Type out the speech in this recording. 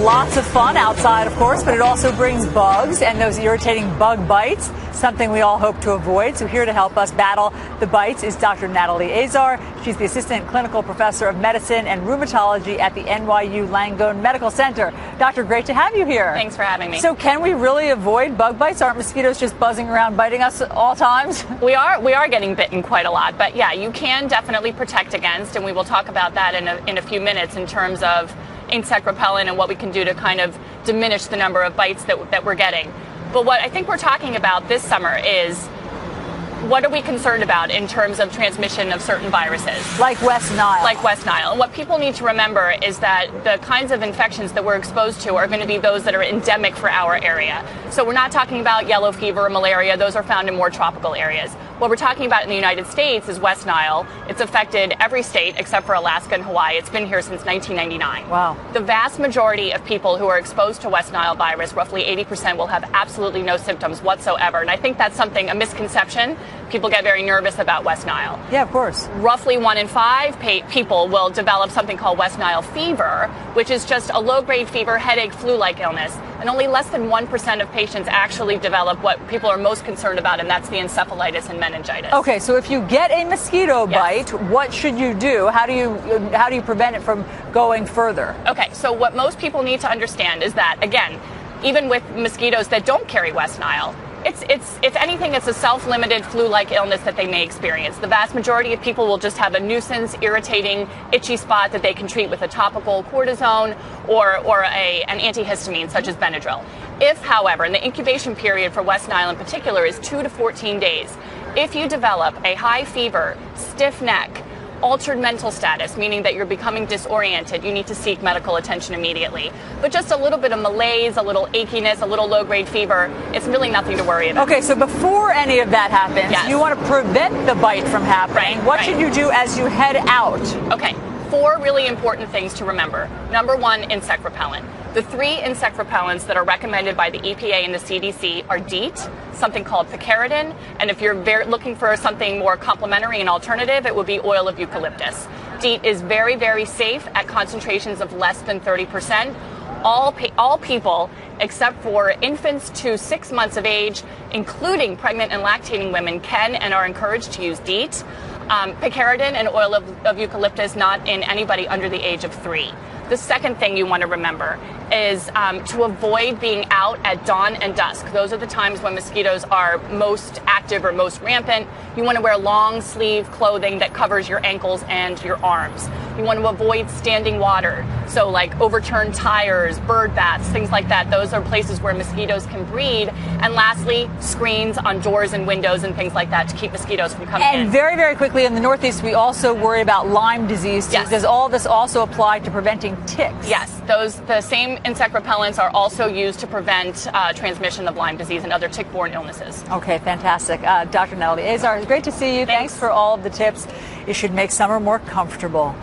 lots of fun outside, of course, but it also brings bugs and those irritating bug bites, something we all hope to avoid. So here to help us battle the bites is Dr. Natalie Azar. She's the Assistant Clinical Professor of Medicine and Rheumatology at the NYU Langone Medical Center. Doctor, great to have you here. Thanks for having me. So can we really avoid bug bites? Aren't mosquitoes just buzzing around biting us all times? We are getting bitten quite a lot, but yeah, you can definitely protect against, and we will talk about that in a few minutes in terms of insect repellent and what we can do to kind of diminish the number of bites that we're getting. But what I think we're talking about this summer is, what are we concerned about in terms of transmission of certain viruses? Like West Nile. Like West Nile. And what people need to remember is that the kinds of infections that we're exposed to are going to be those that are endemic for our area. So we're not talking about yellow fever or malaria. Those are found in more tropical areas. What we're talking about in the United States is West Nile. It's affected every state except for Alaska and Hawaii. It's been here since 1999. Wow. The vast majority of people who are exposed to West Nile virus, roughly 80%, will have absolutely no symptoms whatsoever. And I think that's a misconception. People get very nervous about West Nile. Yeah, of course. Roughly 1 in 5 people will develop something called West Nile fever, which is just a low-grade fever, headache, flu-like illness. And only less than 1% of patients actually develop what people are most concerned about, and that's the encephalitis and meningitis. Okay, so if you get a mosquito bite, what should you do? How do you prevent it from going further? Okay, so what most people need to understand is that, again, even with mosquitoes that don't carry West Nile, if anything, it's a self-limited flu-like illness that they may experience. The vast majority of people will just have a nuisance, irritating, itchy spot that they can treat with a topical cortisone or an antihistamine such as Benadryl. If, however, and the incubation period for West Nile in particular is 2 to 14 days, if you develop a high fever, stiff neck, altered mental status, meaning that you're becoming disoriented, you need to seek medical attention immediately. But just a little bit of malaise, a little achiness, a little low-grade fever, it's really nothing to worry about. Okay, so before any of that happens, you want to prevent the bite from happening. What should you do as you head out? Okay, 4 really important things to remember. Number 1, insect repellent. The 3 insect repellents that are recommended by the EPA and the CDC are DEET, something called picaridin, and if you're looking for something more complementary and alternative, it would be oil of eucalyptus. DEET is very, very safe at concentrations of less than 30%. All people, except for infants to 6 months of age, including pregnant and lactating women, can and are encouraged to use DEET. Picaridin and oil of eucalyptus not in anybody under the age of 3. The second thing you want to remember is to avoid being out at dawn and dusk. Those are the times when mosquitoes are most active or most rampant. You want to wear long sleeve clothing that covers your ankles and your arms. You want to avoid standing water, so like overturned tires, bird baths, things like that. Those are places where mosquitoes can breed. And lastly, screens on doors and windows and things like that to keep mosquitoes from coming in. And very, very quickly, in the Northeast, we also worry about Lyme disease. Yes. Does all this also apply to preventing ticks? Yes, the same insect repellents are also used to prevent transmission of Lyme disease and other tick-borne illnesses. Okay, fantastic. Dr. Natalie Azar, it's great to see you. Thanks for all of the tips. It should make summer more comfortable.